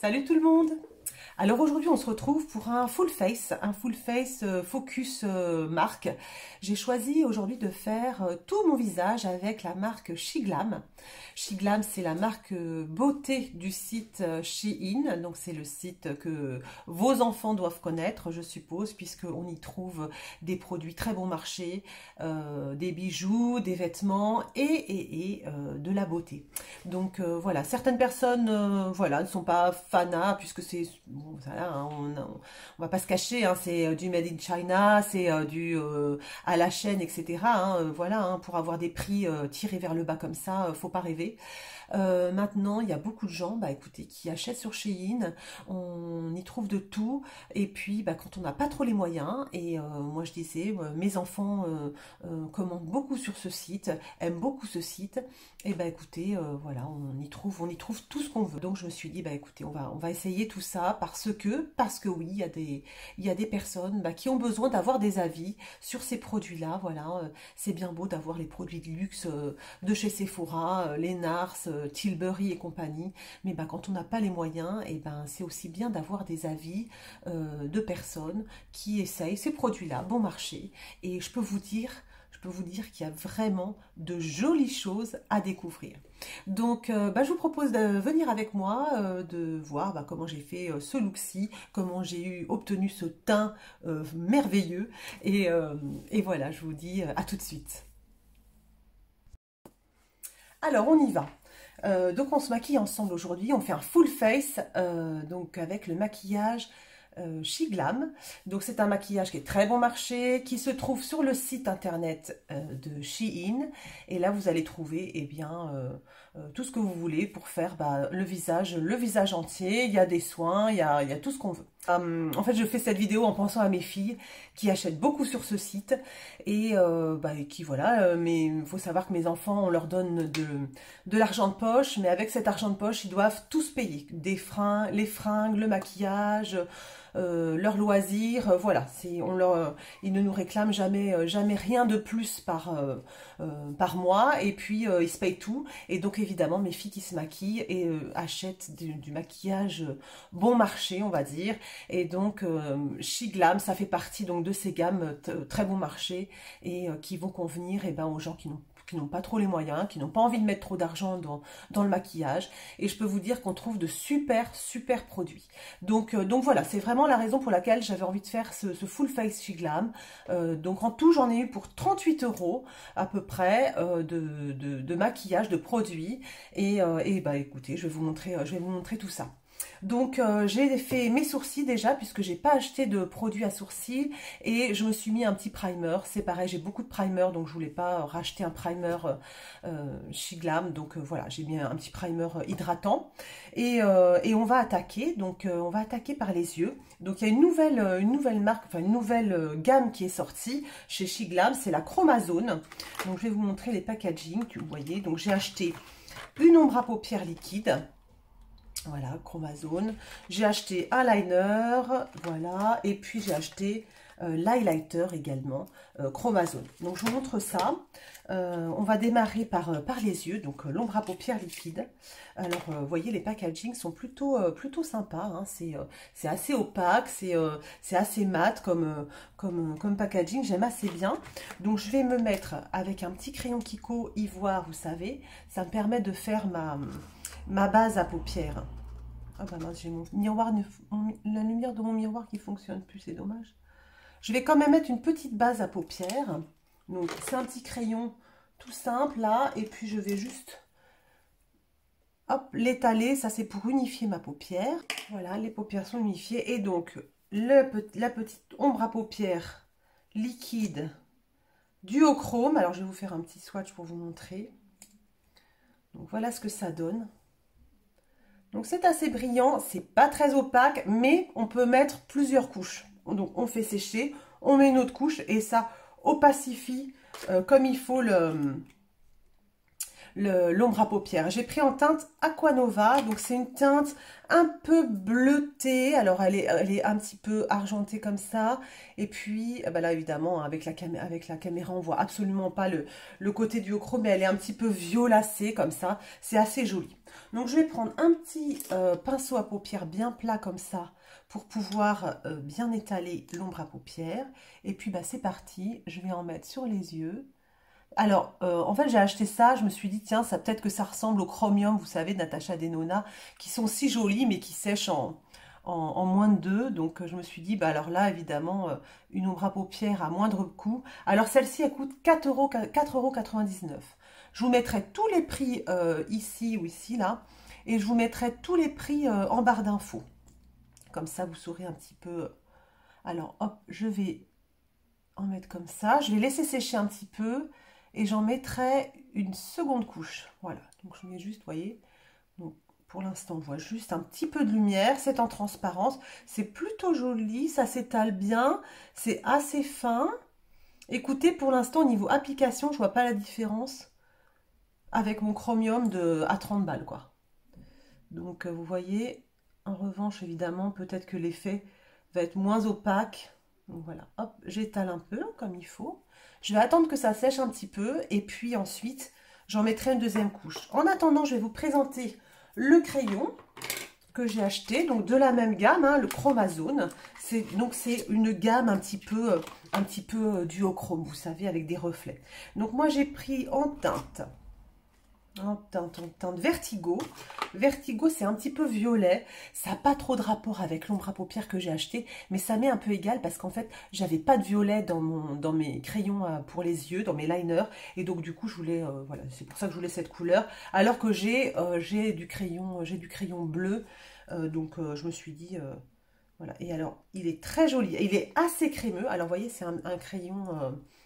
Salut tout le monde! Alors aujourd'hui on se retrouve pour un full face focus marque. J'ai choisi aujourd'hui de faire tout mon visage avec la marque Shiglam. Shiglam, c'est la marque beauté du site Shein, donc c'est le site que vos enfants doivent connaître, je suppose, puisqu'on y trouve des produits très bon marché, des bijoux, des vêtements et de la beauté. Donc voilà, certaines personnes voilà, ne sont pas fanas, puisque c'est... Bon, voilà, hein, on va pas se cacher, hein, c'est du Made in China, c'est du à la chaîne, etc. Hein, voilà, hein, pour avoir des prix tirés vers le bas comme ça, faut pas rêver. Maintenant, il y a beaucoup de gens, bah, écoutez, qui achètent sur Shein, on y trouve de tout, et puis bah, quand on n'a pas trop les moyens, et moi je disais, mes enfants commandent beaucoup sur ce site, aiment beaucoup ce site, et bah écoutez, voilà, on y trouve tout ce qu'on veut. Donc je me suis dit, bah écoutez, on va essayer tout ça, parce que oui, il y a des personnes bah, qui ont besoin d'avoir des avis sur ces produits-là, voilà, c'est bien beau d'avoir les produits de luxe de chez Sephora, les Nars, Tilbury et compagnie, mais ben, quand on n'a pas les moyens, et ben, c'est aussi bien d'avoir des avis de personnes qui essayent ces produits-là, bon marché, et je peux vous dire qu'il y a vraiment de jolies choses à découvrir. Donc bah, je vous propose de venir avec moi, de voir bah, comment j'ai fait ce look-ci, comment j'ai obtenu ce teint merveilleux, et voilà, je vous dis à tout de suite. Alors on y va. Donc on se maquille ensemble aujourd'hui, on fait un full face, donc avec le maquillage Shiglam. Donc c'est un maquillage qui est très bon marché, qui se trouve sur le site internet de Shein. Et là vous allez trouver eh bien, tout ce que vous voulez pour faire bah, le visage entier. Il y a des soins, il y a tout ce qu'on veut. En fait je fais cette vidéo en pensant à mes filles qui achètent beaucoup sur ce site et bah, qui voilà, mais il faut savoir que mes enfants on leur donne de l'argent de poche, mais avec cet argent de poche ils doivent tous payer, les fringues, le maquillage, leurs loisirs, voilà, ils ne nous réclament jamais rien de plus par mois, et puis ils se payent tout, et donc évidemment mes filles qui se maquillent et achètent du maquillage bon marché on va dire, et donc Shiglam ça fait partie donc de ces gammes très bon marché et qui vont convenir ben, aux gens qui n'ont pas trop les moyens, qui n'ont pas envie de mettre trop d'argent dans le maquillage, et je peux vous dire qu'on trouve de super produits. Donc voilà, c'est vraiment la raison pour laquelle j'avais envie de faire ce full face Shiglam. Donc en tout j'en ai eu pour 38 € à peu près de maquillage, de produits, et bah écoutez, je vais vous montrer tout ça. Donc j'ai fait mes sourcils déjà puisque j'ai pas acheté de produits à sourcils, et je me suis mis un petit primer. C'est pareil, j'ai beaucoup de primer, donc je voulais pas racheter un primer Shiglam, donc voilà, j'ai mis un petit primer hydratant, et on va attaquer. Donc on va attaquer par les yeux. Donc il y a une nouvelle marque, enfin une nouvelle gamme qui est sortie chez Shiglam, c'est la Chromazone. Donc je vais vous montrer les packaging, vous voyez. Donc j'ai acheté une ombre à paupières liquide. Voilà, Chromazone. J'ai acheté un liner, voilà, et puis j'ai acheté l'highlighter également, Chromazone. Donc je vous montre ça. On va démarrer par les yeux, donc l'ombre à paupières liquide. Alors, vous voyez, les packaging sont plutôt sympas, hein. C'est assez opaque, c'est assez mat comme packaging, j'aime assez bien. Donc je vais me mettre avec un petit crayon Kiko ivoire, vous savez, ça me permet de faire ma base à paupières. Ah bah mince, j'ai mon miroir, la lumière de mon miroir qui fonctionne plus, c'est dommage. Je vais quand même mettre une petite base à paupières. Donc c'est un petit crayon tout simple là, et puis je vais juste hop l'étaler. Ça c'est pour unifier ma paupière. Voilà, les paupières sont unifiées, et donc la petite ombre à paupières liquide duochrome. Alors je vais vous faire un petit swatch pour vous montrer. Donc voilà ce que ça donne. Donc c'est assez brillant, c'est pas très opaque, mais on peut mettre plusieurs couches. Donc on fait sécher, on met une autre couche, et ça opacifie comme il faut l'ombre à paupières. J'ai pris en teinte Aquanova, donc c'est une teinte un peu bleutée, alors elle est un petit peu argentée comme ça, et puis bah là évidemment avec la caméra on voit absolument pas le côté du ocre, mais elle est un petit peu violacée comme ça, c'est assez joli. Donc je vais prendre un petit pinceau à paupières bien plat comme ça, pour pouvoir bien étaler l'ombre à paupières, et puis bah c'est parti, je vais en mettre sur les yeux. Alors, en fait, j'ai acheté ça, je me suis dit, tiens, ça peut-être que ça ressemble au Chromium, vous savez, de Natasha Denona, qui sont si jolis, mais qui sèchent en moins de 2. Donc, je me suis dit, bah alors là, évidemment, une ombre à paupières à moindre coût. Alors, celle-ci, elle coûte 4,99 €. Je vous mettrai tous les prix ici ou ici, là, et je vous mettrai tous les prix en barre d'infos. Comme ça, vous saurez un petit peu. Alors, hop, je vais en mettre comme ça. Je vais laisser sécher un petit peu. Et j'en mettrai une seconde couche. Voilà, donc je mets juste, vous voyez, donc pour l'instant on voit juste un petit peu de lumière, c'est en transparence, c'est plutôt joli, ça s'étale bien, c'est assez fin. Écoutez, pour l'instant au niveau application, je vois pas la différence avec mon Chromium à 30 balles quoi. Donc vous voyez, en revanche évidemment, peut-être que l'effet va être moins opaque. Donc voilà, hop, j'étale un peu comme il faut. Je vais attendre que ça sèche un petit peu et puis ensuite, j'en mettrai une deuxième couche. En attendant, je vais vous présenter le crayon que j'ai acheté, donc de la même gamme, hein, le Chromazone. Donc c'est une gamme un petit peu duochrome, vous savez, avec des reflets. Donc moi j'ai pris en teinte Vertigo. Vertigo, c'est un petit peu violet. Ça n'a pas trop de rapport avec l'ombre à paupières que j'ai acheté, mais ça m'est un peu égal parce qu'en fait, j'avais pas de violet dans mes crayons pour les yeux, dans mes liners. Et donc, du coup, je voulais, voilà, c'est pour ça que je voulais cette couleur. Alors que j'ai du crayon bleu. Donc, je me suis dit, voilà. Et alors, il est très joli. Il est assez crémeux. Alors, vous voyez, c'est un crayon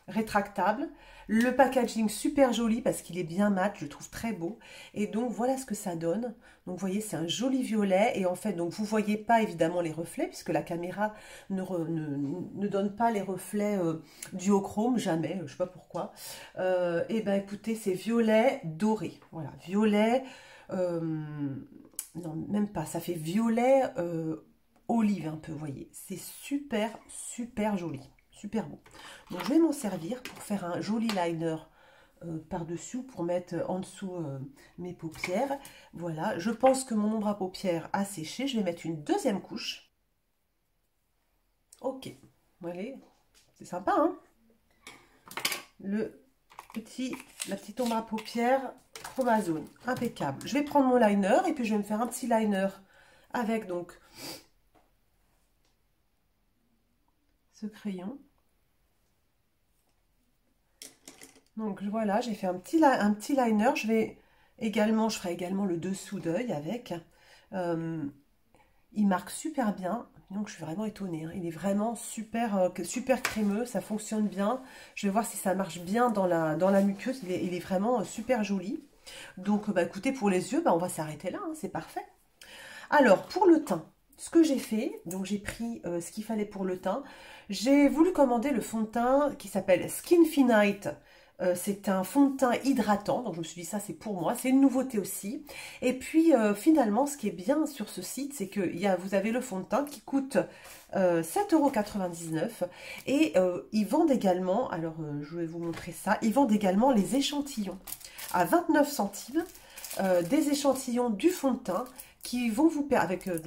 rétractable. Le packaging super joli parce qu'il est bien mat, je le trouve très beau. Et donc voilà ce que ça donne. Donc vous voyez, c'est un joli violet. Et en fait, donc vous voyez pas évidemment les reflets puisque la caméra ne donne pas les reflets duochrome, jamais, je sais pas pourquoi. Et ben écoutez, c'est violet doré. Voilà, violet, non même pas, ça fait violet olive un peu, vous voyez. C'est super, super joli. Super beau. Donc je vais m'en servir pour faire un joli liner par-dessus, pour mettre en dessous mes paupières. Voilà, je pense que mon ombre à paupières a séché. Je vais mettre une deuxième couche. Ok, allez, c'est sympa, hein? La petite ombre à paupières Chromazone, impeccable. Je vais prendre mon liner et puis je vais me faire un petit liner avec donc ce crayon. Donc voilà, j'ai fait un petit liner. Je ferai également le dessous d'œil avec. Il marque super bien. Donc je suis vraiment étonnée, hein. Il est vraiment super, super crémeux, ça fonctionne bien. Je vais voir si ça marche bien dans la muqueuse. Il est vraiment super joli. Donc bah, écoutez, pour les yeux, bah, on va s'arrêter là, hein, c'est parfait. Alors pour le teint, ce que j'ai fait, donc j'ai pris ce qu'il fallait pour le teint. J'ai voulu commander le fond de teint qui s'appelle Skinfinite. C'est un fond de teint hydratant, donc je me suis dit ça c'est pour moi, c'est une nouveauté aussi. Et puis finalement ce qui est bien sur ce site, c'est que vous avez le fond de teint qui coûte 7,99 € et ils vendent également, alors je vais vous montrer ça, ils vendent également les échantillons à 29 centimes, des échantillons du fond de teint qui vont vous permettre, avec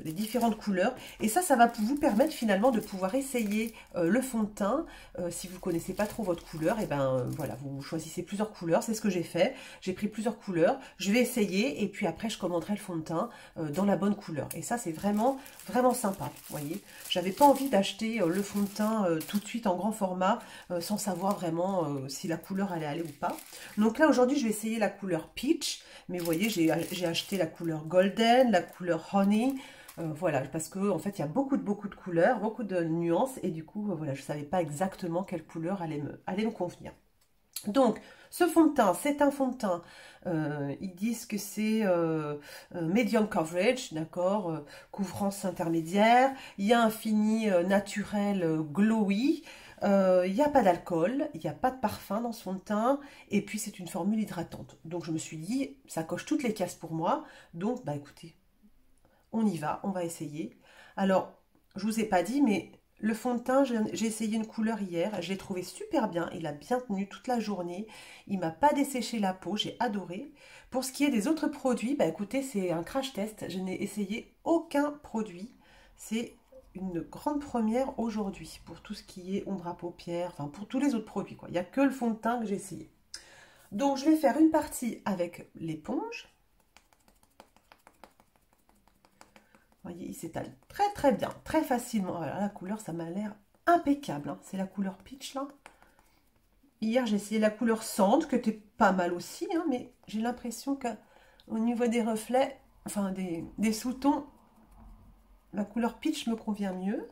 les différentes couleurs, et ça va vous permettre finalement de pouvoir essayer le fond de teint. Si vous ne connaissez pas trop votre couleur, et ben voilà, vous choisissez plusieurs couleurs, c'est ce que j'ai fait. J'ai pris plusieurs couleurs, je vais essayer, et puis après je commanderai le fond de teint dans la bonne couleur. Et ça c'est vraiment, vraiment sympa, vous voyez. J'avais pas envie d'acheter le fond de teint tout de suite en grand format, sans savoir vraiment si la couleur allait aller ou pas. Donc là aujourd'hui je vais essayer la couleur Peach, mais vous voyez j'ai acheté la couleur Golden, la couleur Honey, voilà, parce que en fait il y a beaucoup de couleurs, beaucoup de nuances, et du coup voilà, je ne savais pas exactement quelle couleur allait me convenir. Donc, ce fond de teint, c'est un fond de teint. Ils disent que c'est medium coverage, d'accord, couvrance intermédiaire. Il y a un fini naturel glowy. Il n'y a pas d'alcool, il n'y a pas de parfum dans ce fond de teint. Et puis, c'est une formule hydratante. Donc, je me suis dit, ça coche toutes les cases pour moi. Donc, bah écoutez, on y va, on va essayer. Alors, je vous ai pas dit, mais le fond de teint, j'ai essayé une couleur hier, je l'ai trouvé super bien, il a bien tenu toute la journée, il m'a pas desséché la peau, j'ai adoré. Pour ce qui est des autres produits, bah écoutez, c'est un crash test, je n'ai essayé aucun produit, c'est une grande première aujourd'hui pour tout ce qui est ombre à paupières, enfin pour tous les autres produits, quoi. Il n'y a que le fond de teint que j'ai essayé. Donc je vais faire une partie avec l'éponge. Vous voyez, il s'étale très très bien, très facilement. Voilà, la couleur, ça m'a l'air impeccable. Hein. C'est la couleur peach là. Hier, j'ai essayé la couleur cendre, qui était pas mal aussi, hein, mais j'ai l'impression qu'au niveau des reflets, enfin des sous-tons, la couleur peach me convient mieux.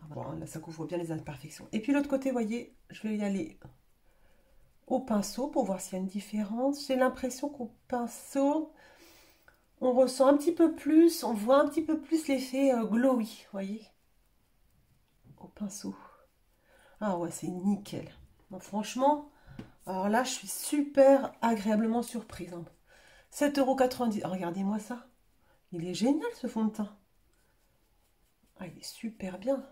Bon, là, ça couvre bien les imperfections. Et puis l'autre côté, vous voyez, je vais y aller au pinceau pour voir s'il y a une différence. J'ai l'impression qu'au pinceau, on ressent un petit peu plus, on voit un petit peu plus l'effet glowy, vous voyez, au pinceau. Ah ouais, c'est nickel. Donc, franchement, alors là, je suis super agréablement surprise. Hein. 7,90 €. Oh, regardez-moi ça. Il est génial, ce fond de teint. Ah, il est super bien.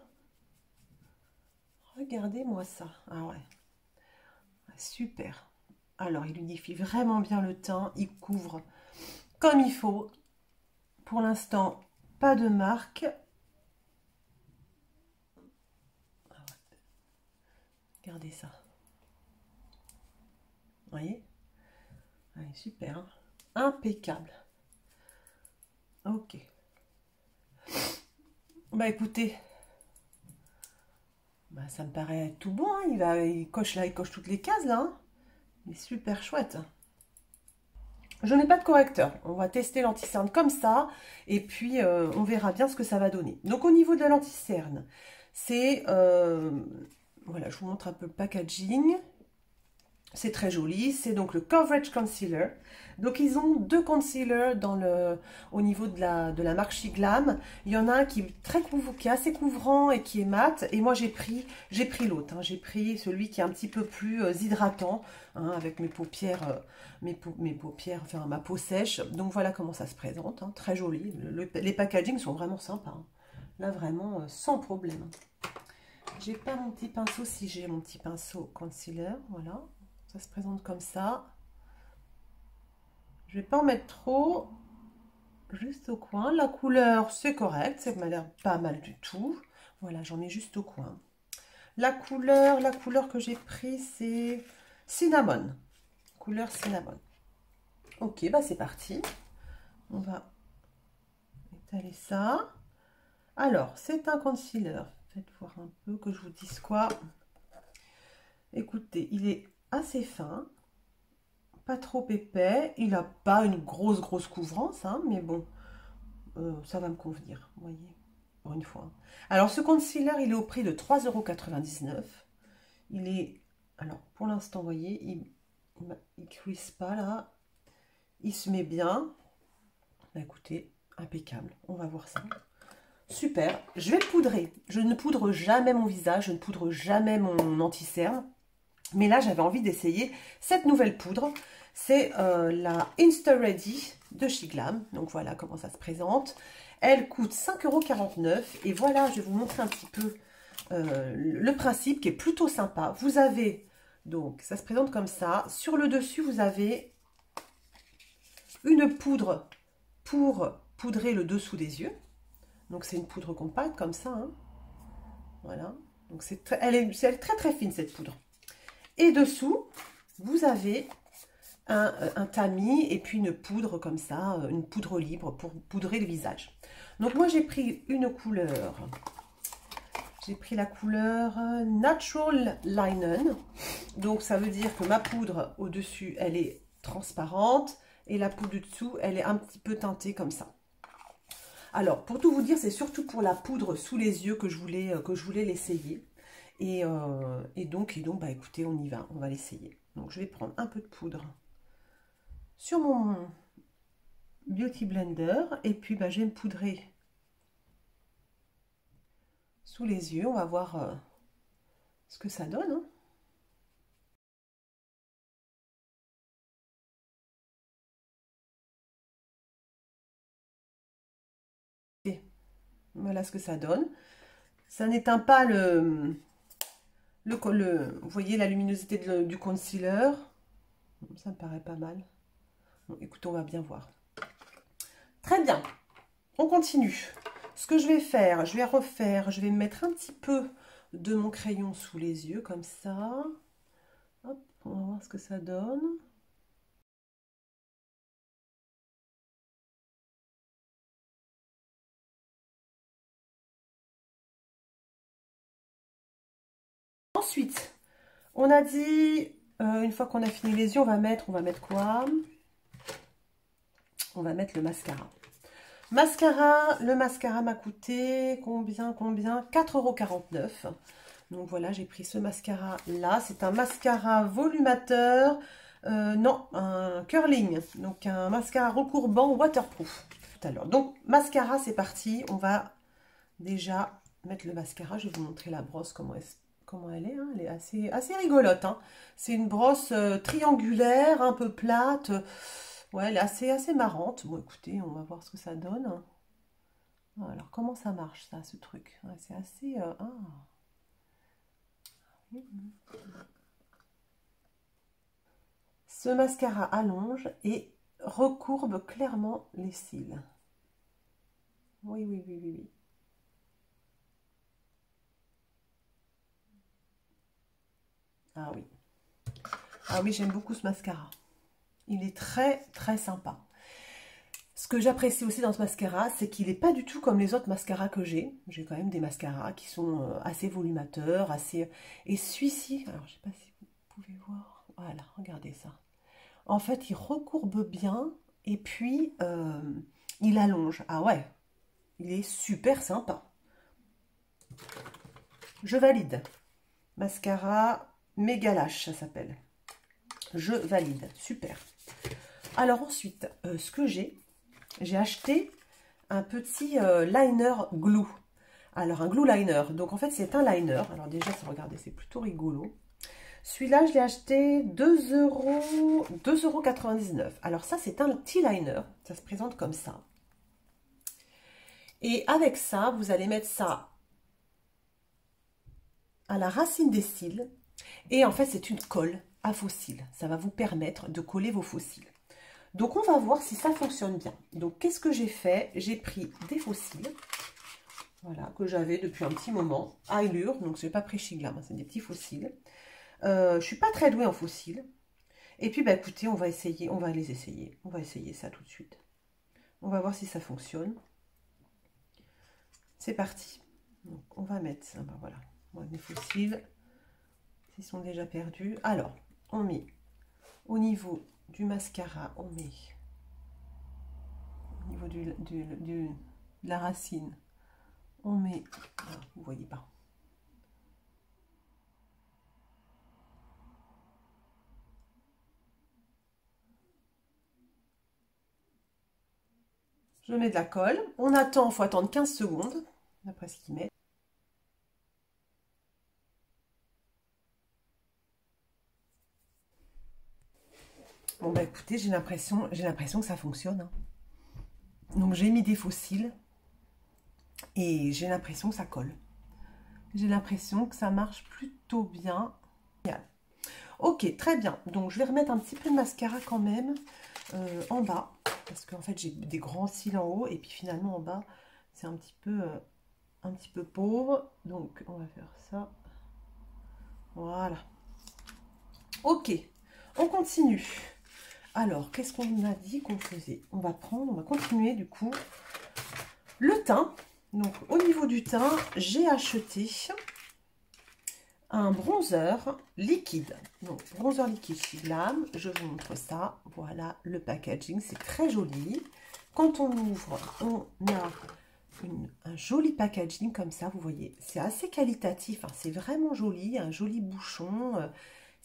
Regardez-moi ça. Ah ouais. Ah, super. Alors, il unifie vraiment bien le teint. Il couvre comme il faut. Pour l'instant, pas de marque. Regardez ça. Vous voyez? Allez, super. Hein, impeccable. Ok. Bah écoutez, bah, ça me paraît tout bon. Hein. Il coche là, il coche toutes les cases là. Hein. Il est super chouette. Je n'ai pas de correcteur. On va tester l'anti-cerne comme ça. Et puis, on verra bien ce que ça va donner. Donc, au niveau de l'anti-cerne, c'est... voilà, je vous montre un peu le packaging. C'est très joli. C'est donc le Coverage Concealer. Donc, ils ont deux concealers au niveau de la marque Shiglam. Il y en a un qui est assez couvrant et qui est mat. Et moi, j'ai pris l'autre. Hein. J'ai pris celui qui est un petit peu plus hydratant, hein, avec mes paupières, mes paupières, enfin ma peau sèche. Donc, voilà comment ça se présente. Hein. Très joli. Les packagings sont vraiment sympas. Hein. Là, vraiment, sans problème. J'ai pas mon petit pinceau. Si j'ai mon petit pinceau concealer, voilà. Ça se présente comme ça. Je vais pas en mettre trop, juste au coin. La couleur, c'est correct, ça m'a l'air pas mal du tout. Voilà, j'en mets juste au coin. La couleur que j'ai pris, c'est cinnamon. Couleur cinnamon. Ok, bah c'est parti. On va étaler ça. Alors, c'est un concealer. Faites voir un peu que je vous dise quoi. Écoutez, il est assez fin. Pas trop épais, il n'a pas une grosse couvrance, hein, mais bon, ça va me convenir, vous voyez, pour une fois. Alors, ce concealer, il est au prix de 3,99 €. Il est, alors, pour l'instant, vous voyez, il cuise pas, là. Il se met bien. Bah, écoutez, impeccable, on va voir ça. Super, je vais le poudrer. Je ne poudre jamais mon visage, je ne poudre jamais mon anti-cerne. Mais là, j'avais envie d'essayer cette nouvelle poudre. C'est la Insta Ready de Shiglam. Donc voilà comment ça se présente. Elle coûte 5,49 €. Et voilà, je vais vous montrer un petit peu le principe qui est plutôt sympa. Vous avez, donc ça se présente comme ça. Sur le dessus, vous avez une poudre pour poudrer le dessous des yeux. Donc c'est une poudre compacte comme ça. Hein. Voilà. Donc elle est très très fine cette poudre. Et dessous, vous avez un tamis et puis une poudre comme ça, une poudre libre pour poudrer le visage. Donc moi j'ai pris une couleur, j'ai pris la couleur Natural Linen. Donc ça veut dire que ma poudre au-dessus, elle est transparente et la poudre du dessous, elle est un petit peu teintée comme ça. Alors pour tout vous dire, c'est surtout pour la poudre sous les yeux que je voulais l'essayer. Et donc, bah, écoutez, on y va, on va l'essayer. Donc je vais prendre un peu de poudre sur mon Beauty Blender et puis bah, je vais me poudrer sous les yeux. On va voir ce que ça donne. Hein. Et voilà ce que ça donne. Ça n'éteint pas vous voyez la luminosité du concealer. Ça me paraît pas mal. Bon, écoutez, on va bien voir. Très bien. On continue. Ce que je vais faire, je vais refaire, je vais mettre un petit peu de mon crayon sous les yeux, comme ça. Hop, on va voir ce que ça donne. Ensuite, on a dit, une fois qu'on a fini les yeux, on va mettre quoi? On va mettre le mascara. Le mascara m'a coûté combien? 4,49 €. Donc voilà, j'ai pris ce mascara là. C'est un mascara volumateur, non, un curling. Donc un mascara recourbant waterproof. Tout à l'heure. Donc mascara, c'est parti. On va déjà mettre le mascara. Je vais vous montrer la brosse, comment elle est. Hein. Elle est assez rigolote. Hein. C'est une brosse triangulaire, un peu plate. Ouais, elle est assez marrante. Bon, écoutez, on va voir ce que ça donne. Alors, comment ça marche, ça, ce truc? Ouais, c'est assez... Ce mascara allonge et recourbe clairement les cils. Oui, oui, oui, oui, oui. Ah oui. Ah oui, j'aime beaucoup ce mascara. Il est très, très sympa. Ce que j'apprécie aussi dans ce mascara, c'est qu'il n'est pas du tout comme les autres mascaras que j'ai. J'ai quand même des mascaras qui sont assez volumateurs, assez... Et celui-ci, alors je ne sais pas si vous pouvez voir. Voilà, regardez ça. En fait, il recourbe bien et puis il allonge. Ah ouais, il est super sympa. Je valide. Mascara Méga Lash, ça s'appelle. Je valide. Super. Alors ensuite, ce que j'ai acheté un petit liner glue. Alors un glue liner. Donc en fait, c'est un liner. Alors déjà, regardez, c'est plutôt rigolo. Celui-là, je l'ai acheté 2,99 €. Alors ça, c'est un petit liner. Ça se présente comme ça. Et avec ça, vous allez mettre ça à la racine des cils. Et en fait, c'est une colle à faux cils. Ça va vous permettre de coller vos faux cils. Donc, on va voir si ça fonctionne bien. Donc, qu'est-ce que j'ai fait? J'ai pris des faux cils. Voilà, que j'avais depuis un petit moment. À Allure, donc je n'ai pas pris chez Glam, c'est des petits faux cils. Je ne suis pas très douée en faux cils. Et puis, bah, écoutez, on va essayer. On va essayer ça tout de suite. On va voir si ça fonctionne. C'est parti. Donc, on va mettre ça. Ben, voilà. Mes faux cils, ils sont déjà perdus. Alors, on met au niveau du mascara, on met au niveau de la racine, on met, vous voyez pas. Je mets de la colle. On attend, il faut attendre 15 secondes, d'après ce qu'il met. Bon bah écoutez, j'ai l'impression que ça fonctionne. Hein. Donc j'ai mis des faux cils et j'ai l'impression que ça colle. J'ai l'impression que ça marche plutôt bien. Ok, très bien. Donc je vais remettre un petit peu de mascara quand même en bas. Parce qu'en fait j'ai des grands cils en haut et puis finalement en bas c'est un petit peu pauvre. Donc on va faire ça. Voilà. Ok, on continue. Alors, qu'est-ce qu'on a dit qu'on faisait? On va continuer du coup le teint. Donc, au niveau du teint, j'ai acheté un bronzer liquide. Donc, bronzer liquide chez Glam. Je vous montre ça. Voilà le packaging. C'est très joli. Quand on ouvre, on a un joli packaging comme ça. Vous voyez, c'est assez qualitatif. Hein, c'est vraiment joli. Un joli bouchon.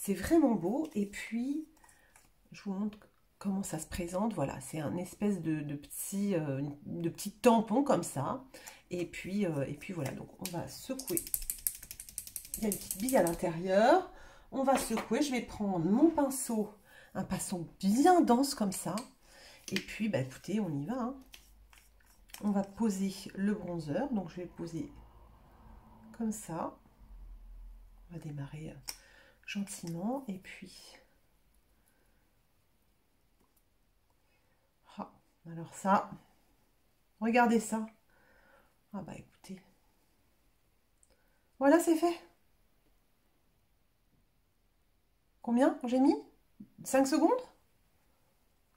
C'est vraiment beau. Et puis, je vous montre comment ça se présente. Voilà, c'est un espèce de petit tampon comme ça. Et puis voilà, donc on va secouer. Il y a une petite bille à l'intérieur. On va secouer. Je vais prendre mon pinceau, un pinceau bien dense comme ça. Et puis, bah, écoutez, on y va. Hein. On va poser le bronzer. Donc, je vais poser comme ça. On va démarrer gentiment. Et puis... Ah, alors ça, regardez ça. Ah bah écoutez. Voilà, c'est fait. Combien j'ai mis? 5 secondes?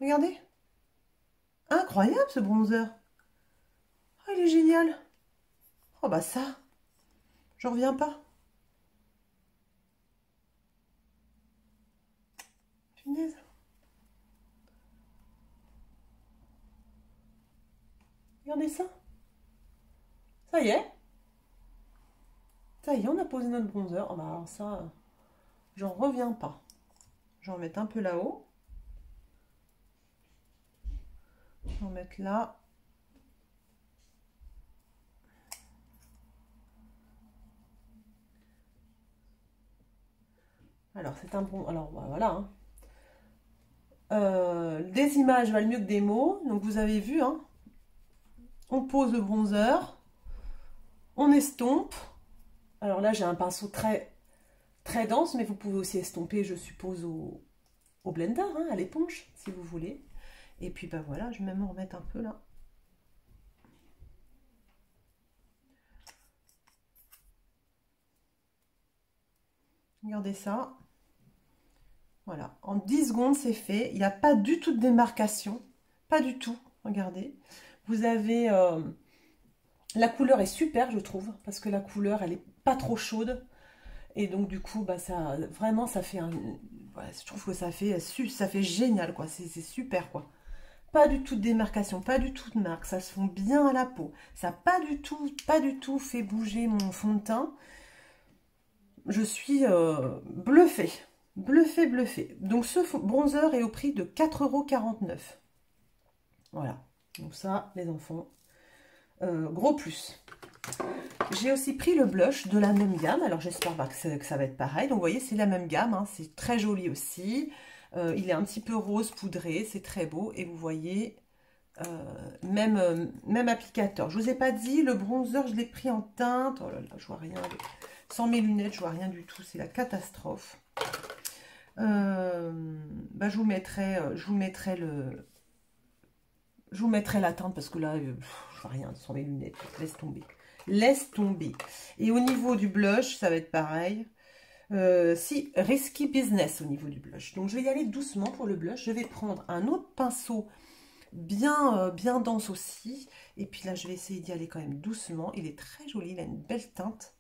Regardez. Incroyable ce bronzer. Oh, il est génial. Oh bah ça, j'en reviens pas. Punaise. Regardez ça. Ça y est. Ça y est, on a posé notre bronzer. Oh bah alors ça, j'en reviens pas. Je vais en mettre un peu là-haut. Je vais en mettre là. Alors, c'est un bon... Alors, voilà. Hein. Des images valent mieux que des mots. Donc, vous avez vu, hein. On pose le bronzer. On estompe. Alors là, j'ai un pinceau très dense, mais vous pouvez aussi estomper, je suppose, au blender, hein, à l'éponge, si vous voulez. Et puis, bah voilà, je vais même en remettre un peu là. Regardez ça. Voilà, en 10 secondes, c'est fait. Il n'y a pas du tout de démarcation. Pas du tout, regardez. Vous avez... la couleur est super, je trouve, parce que la couleur, elle n'est pas trop chaude. Et donc, du coup, bah, ça, vraiment, ça fait un... Ouais, je trouve que ça fait génial, quoi. C'est super, quoi. Pas du tout de démarcation, pas du tout de marque. Ça se fond bien à la peau. Ça n'a pas du tout fait bouger mon fond de teint. Je suis bluffée. Bluffée. Donc, ce bronzer est au prix de 4,49 €. Voilà. Donc ça, les enfants, gros plus. J'ai aussi pris le blush de la même gamme. Alors, j'espère que ça va être pareil. Donc, vous voyez, c'est la même gamme. Hein. C'est très joli aussi. Il est un petit peu rose poudré. C'est très beau. Et vous voyez, même applicateur. Je ne vous ai pas dit, le bronzer, je l'ai pris en teinte. Oh là là, je vois rien. Sans mes lunettes, je vois rien du tout. C'est la catastrophe. Bah, je vous mettrai la teinte parce que là, je vois rien sans mes lunettes. Laisse tomber. Laisse tomber. Et au niveau du blush, ça va être pareil. Si, risky business au niveau du blush. Donc, je vais y aller doucement pour le blush. Je vais prendre un autre pinceau bien dense aussi. Et puis là, je vais essayer d'y aller quand même doucement. Il est très joli. Il a une belle teinte.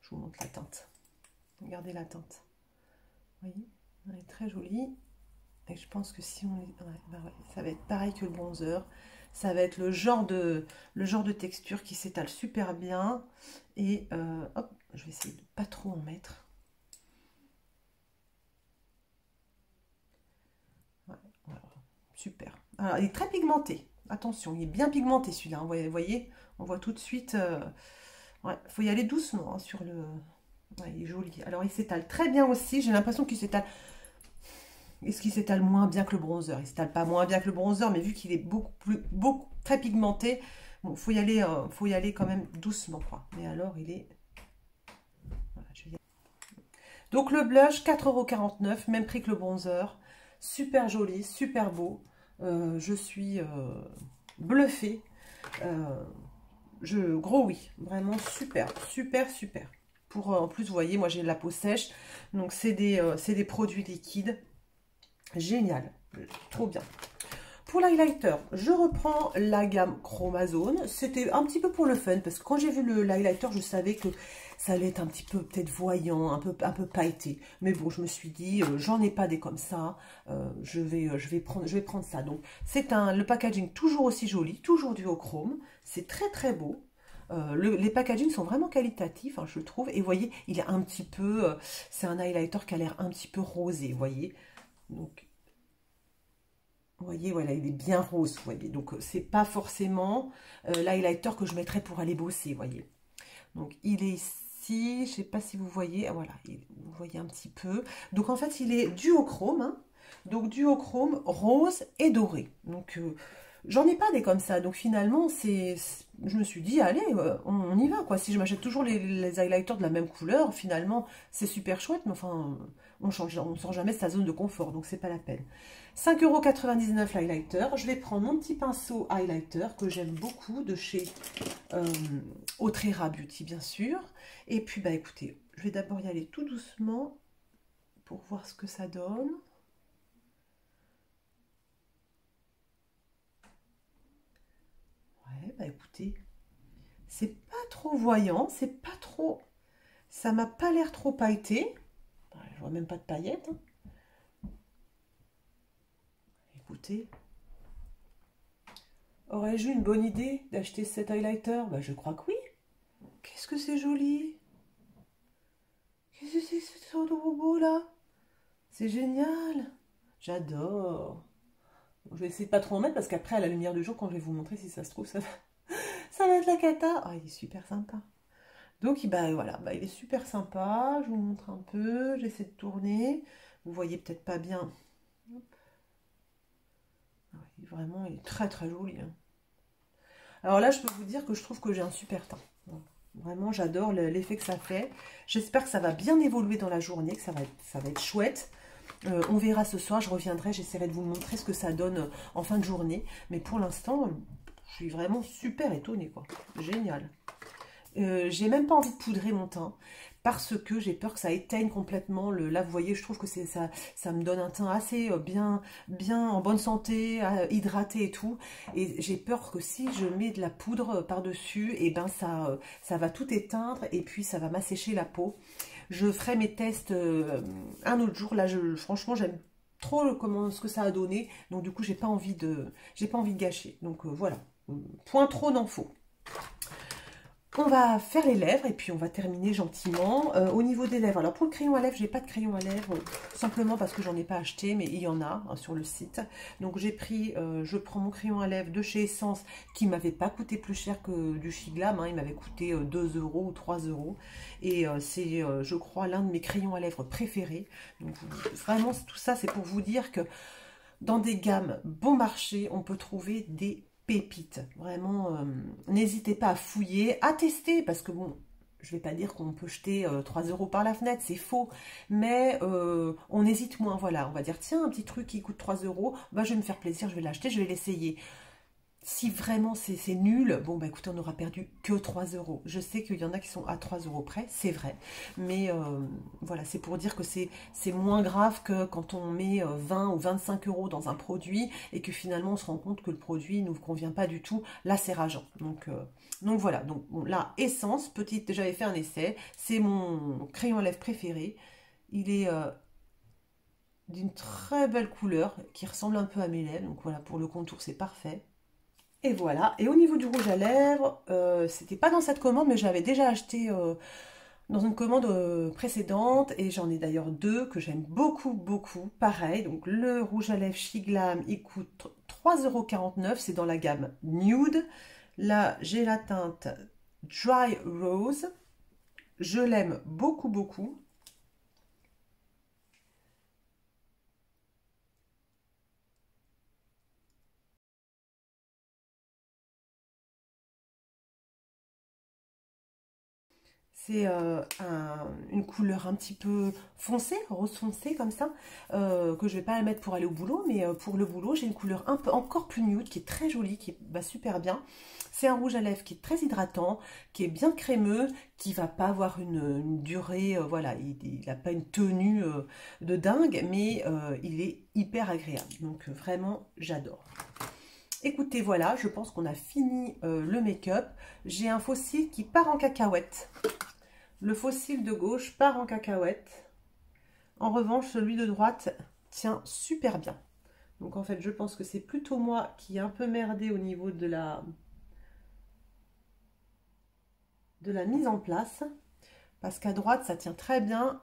Je vous montre la teinte. Regardez la teinte. Vous voyez, elle est très jolie. Et je pense que si on... Ouais, ça va être pareil que le bronzer. Ça va être le genre de texture qui s'étale super bien. Et hop, je vais essayer de pas trop en mettre. Ouais, voilà. Super. Alors, il est très pigmenté. Attention, il est bien pigmenté celui-là. Hein. Vous voyez, on voit tout de suite... Ouais, il faut y aller doucement hein, sur le... Ouais, il est joli. Alors, il s'étale très bien aussi. J'ai l'impression qu'il s'étale... Est-ce qu'il s'étale moins bien que le bronzer? Il s'étale pas moins bien que le bronzer, mais vu qu'il est très pigmenté, bon, faut y aller quand même doucement, quoi. Mais alors, il est... Voilà, donc, le blush, 4,49 €, même prix que le bronzer. Super joli, super beau. Je suis bluffée. Gros oui, vraiment super. En plus, vous voyez, moi j'ai de la peau sèche, donc c'est des produits liquides. Génial, trop bien. Pour l'highlighter, je reprends la gamme Chromazone. C'était un petit peu pour le fun, parce que quand j'ai vu l'highlighter, je savais que ça allait être un petit peu peut-être voyant, un peu pailleté. Mais bon, je me suis dit, j'en ai pas des comme ça, je vais prendre ça. Donc, c'est le packaging toujours aussi joli, toujours du haut chrome. C'est très très beau. Les packaging sont vraiment qualitatifs, hein, je trouve. Et vous voyez, il est un petit peu... c'est un highlighter qui a l'air un petit peu rosé, vous voyez. Donc, vous voyez, voilà, il est bien rose, vous voyez. Donc, c'est pas forcément l'highlighter que je mettrais pour aller bosser, vous voyez. Donc, il est ici, je sais pas si vous voyez, ah, voilà, vous voyez un petit peu. Donc, en fait, il est duochrome, hein. Donc, duochrome rose et doré. Donc, j'en ai pas des comme ça. Donc, finalement, je me suis dit, allez, on y va, quoi. Si je m'achète toujours les highlighters de la même couleur, finalement, c'est super chouette, mais enfin, on sort jamais de sa zone de confort, donc c'est pas la peine. 5,99 € l'highlighter. Je vais prendre mon petit pinceau highlighter que j'aime beaucoup de chez Autrera Beauty, bien sûr. Et puis, bah écoutez, je vais d'abord y aller tout doucement pour voir ce que ça donne. Ouais, bah écoutez, c'est pas trop voyant, c'est pas trop... Ça m'a pas l'air trop pailleté. Je vois même pas de paillettes, hein. Écoutez, aurais-je eu une bonne idée d'acheter cet highlighter? Bah, je crois que oui. Qu'est-ce que c'est joli! Qu'est-ce que c'est que ce genre de robot là? C'est génial! J'adore! Bon, je vais essayer de pas trop en mettre parce qu'après, à la lumière du jour, quand je vais vous montrer, si ça se trouve, ça va être la cata. Ah, il est super sympa. Donc, bah, voilà, bah, il est super sympa. Je vous montre un peu. J'essaie de tourner. Vous voyez peut-être pas bien. Vraiment, il est très très joli, hein. Alors là, je peux vous dire que je trouve que j'ai un super teint. Vraiment, j'adore l'effet que ça fait. J'espère que ça va bien évoluer dans la journée, que ça va être chouette. On verra ce soir, je reviendrai, j'essaierai de vous montrer ce que ça donne en fin de journée. Mais pour l'instant, je suis vraiment super étonnée, quoi. Génial. J'ai même pas envie de poudrer mon teint parce que j'ai peur que ça éteigne complètement. Là, vous voyez, je trouve que ça me donne un teint assez bien en bonne santé, hydraté et tout. Et j'ai peur que si je mets de la poudre par-dessus, et ben ça va tout éteindre et puis ça va m'assécher la peau. Je ferai mes tests un autre jour. Là, franchement, j'aime trop ce que ça a donné. Donc du coup, j'ai pas envie de gâcher. Donc voilà, point trop n'en faut. On va faire les lèvres et puis on va terminer gentiment. Au niveau des lèvres, alors pour le crayon à lèvres, j'ai pas de crayon à lèvres, simplement parce que j'en ai pas acheté, mais il y en a hein, sur le site. Donc j'ai pris, je prends mon crayon à lèvres de chez Essence, qui m'avait pas coûté plus cher que du Shiglam, hein, il m'avait coûté 2 € ou 3 €. Et c'est, je crois, l'un de mes crayons à lèvres préférés. Donc vraiment, tout ça, c'est pour vous dire que dans des gammes bon marché, on peut trouver des pépites. Vraiment, n'hésitez pas à fouiller, à tester, parce que bon, je vais pas dire qu'on peut jeter 3 € par la fenêtre, c'est faux, mais on hésite moins, voilà, on va dire, tiens, un petit truc qui coûte 3 €, bah, je vais me faire plaisir, je vais l'acheter, je vais l'essayer. Si vraiment c'est nul, bon bah écoutez, on n'aura perdu que 3 €. Je sais qu'il y en a qui sont à 3 € près, c'est vrai. Mais voilà, c'est pour dire que c'est moins grave que quand on met 20 ou 25 € dans un produit et que finalement on se rend compte que le produit ne nous convient pas du tout. Là, c'est rageant. Donc voilà, donc bon, là, Essence, petite, j'avais fait un essai. C'est mon crayon à lèvres préféré. Il est d'une très belle couleur qui ressemble un peu à mes lèvres. Donc voilà, pour le contour, c'est parfait. Et voilà, et au niveau du rouge à lèvres, c'était pas dans cette commande, mais j'avais déjà acheté dans une commande précédente, et j'en ai d'ailleurs deux que j'aime beaucoup, beaucoup. Pareil, donc le rouge à lèvres Shiglam, il coûte 3,49 €, c'est dans la gamme Nude. Là, j'ai la teinte Dry Rose, je l'aime beaucoup, beaucoup. C'est une couleur un petit peu foncée, rose foncé comme ça, que je vais pas mettre pour aller au boulot, mais pour le boulot, j'ai une couleur un peu encore plus nude, qui est très jolie, qui va super bien. C'est un rouge à lèvres qui est très hydratant, qui est bien crémeux, qui va pas avoir une durée, voilà, il n'a pas une tenue de dingue, mais il est hyper agréable. Donc vraiment, j'adore. Écoutez, voilà, je pense qu'on a fini le make-up. J'ai un faux cil qui part en cacahuète. Le faux cil de gauche part en cacahuète. En revanche, celui de droite tient super bien. Donc en fait, je pense que c'est plutôt moi qui ai un peu merdé au niveau de la... de la mise en place. Parce qu'à droite, ça tient très bien.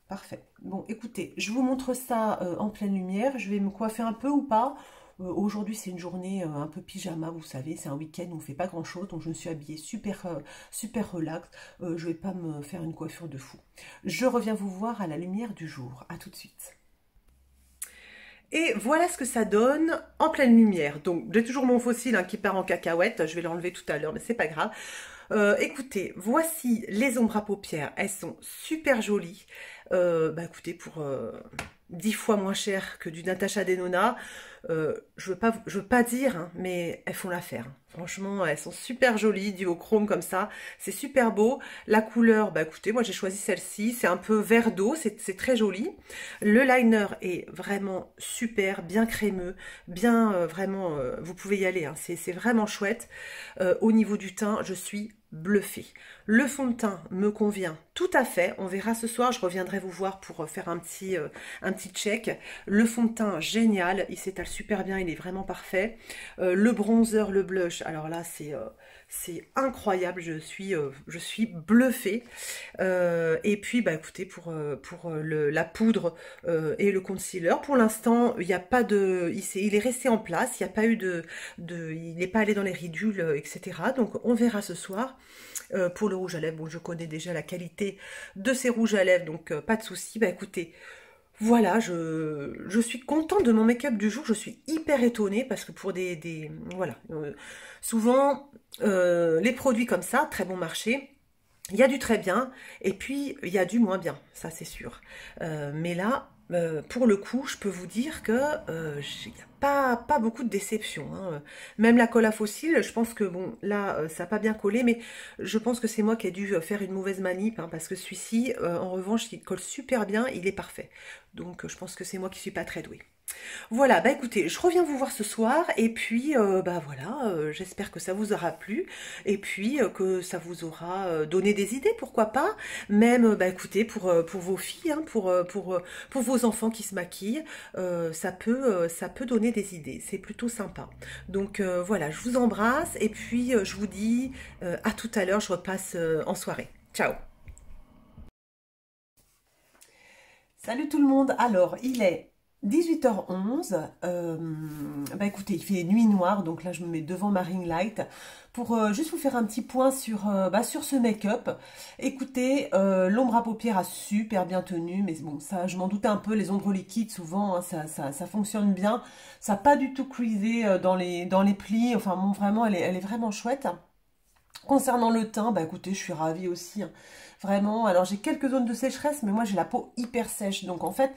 Parfait. Bon, écoutez, je vous montre ça en pleine lumière. Je vais me coiffer un peu ou pas. Aujourd'hui, c'est une journée un peu pyjama, vous savez. C'est un week-end où on ne fait pas grand-chose. Donc, je me suis habillée super, super relax. Je ne vais pas me faire une coiffure de fou. Je reviens vous voir à la lumière du jour. À tout de suite. Et voilà ce que ça donne en pleine lumière. Donc, j'ai toujours mon fossile qui part en cacahuète. Je vais l'enlever tout à l'heure, mais c'est pas grave. Écoutez, voici les ombres à paupières. Elles sont super jolies. Écoutez, pour 10 fois moins cher que du Natasha Denona, je veux pas dire, hein, mais elles font l'affaire. Franchement, elles sont super jolies, duochrome comme ça. C'est super beau. La couleur, écoutez, moi j'ai choisi celle-ci. C'est un peu vert d'eau, c'est très joli. Le liner est vraiment super, bien crémeux, bien vraiment, vous pouvez y aller, hein, c'est vraiment chouette. Au niveau du teint, je suis bluffée. Le fond de teint me convient tout à fait. On verra ce soir, je reviendrai vous voir pour faire un petit check. Le fond de teint, génial. Il s'étale super bien, il est vraiment parfait. Le bronzer, le blush, alors là, c'est incroyable. Je suis bluffée. Et puis, écoutez, pour la poudre et le concealer, pour l'instant, il n'y a pas de... Il est resté en place. Il n'y a pas eu il n'est pas allé dans les ridules, etc. Donc, on verra ce soir. Pour le rouge à lèvres, bon, je connais déjà la qualité de ces rouges à lèvres, donc pas de souci. Écoutez, voilà, je suis contente de mon make-up du jour. Je suis hyper étonnée parce que pour voilà, souvent, les produits comme ça, très bon marché, il y a du très bien et puis il y a du moins bien, ça c'est sûr. Mais là, pour le coup, je peux vous dire que il n'y a pas beaucoup de déception, hein. Même la colle à fossile, je pense que bon, là, ça n'a pas bien collé, mais je pense que c'est moi qui ai dû faire une mauvaise manip, hein, parce que celui-ci, en revanche, il colle super bien, il est parfait. Donc, je pense que c'est moi qui suis pas très douée. Voilà, écoutez, je reviens vous voir ce soir et puis voilà, j'espère que ça vous aura plu et puis que ça vous aura donné des idées, pourquoi pas, même écoutez pour vos filles, hein, pour vos enfants qui se maquillent, ça peut donner des idées, c'est plutôt sympa. Donc voilà, je vous embrasse et puis je vous dis à tout à l'heure, je repasse en soirée. Ciao. Salut tout le monde, alors il est 18h11, écoutez, il fait nuit noire, donc là je me mets devant ma ring light pour juste vous faire un petit point sur ce make-up. Écoutez, l'ombre à paupières a super bien tenu, mais bon, ça je m'en doutais un peu, les ombres liquides souvent, hein, ça fonctionne bien, ça n'a pas du tout creasé dans les plis, enfin bon, vraiment, elle est vraiment chouette. Concernant le teint, écoutez, je suis ravie aussi, hein. Vraiment, alors j'ai quelques zones de sécheresse, mais moi j'ai la peau hyper sèche, donc en fait,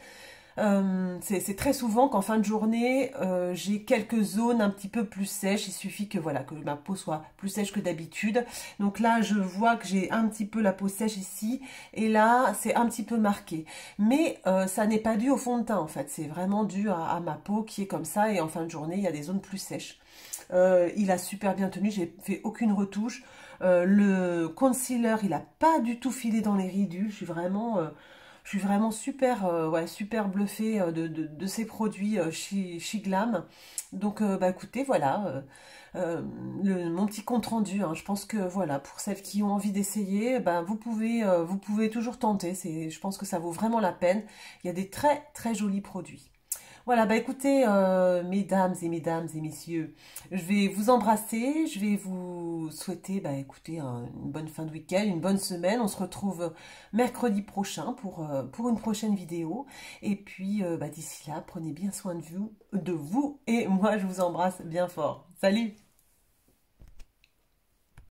c'est très souvent qu'en fin de journée, j'ai quelques zones un petit peu plus sèches. Il suffit que voilà que ma peau soit plus sèche que d'habitude. Donc là, je vois que j'ai un petit peu la peau sèche ici. Et là, c'est un petit peu marqué. Mais ça n'est pas dû au fond de teint, en fait. C'est vraiment dû à ma peau qui est comme ça. Et en fin de journée, il y a des zones plus sèches. Il a super bien tenu. J'ai fait aucune retouche. Le concealer, il n'a pas du tout filé dans les ridules. Je suis vraiment super, super bluffée de ces produits chez Glam. Donc, écoutez, voilà, mon petit compte rendu, hein. Je pense que, voilà, pour celles qui ont envie d'essayer, vous pouvez toujours tenter. Je pense que ça vaut vraiment la peine. Il y a des très, très jolis produits. Voilà, écoutez, mesdames et messieurs, je vais vous embrasser, je vais vous souhaiter, écoutez, une bonne fin de week-end, une bonne semaine. On se retrouve mercredi prochain pour une prochaine vidéo. Et puis, d'ici là, prenez bien soin de vous et moi, je vous embrasse bien fort. Salut!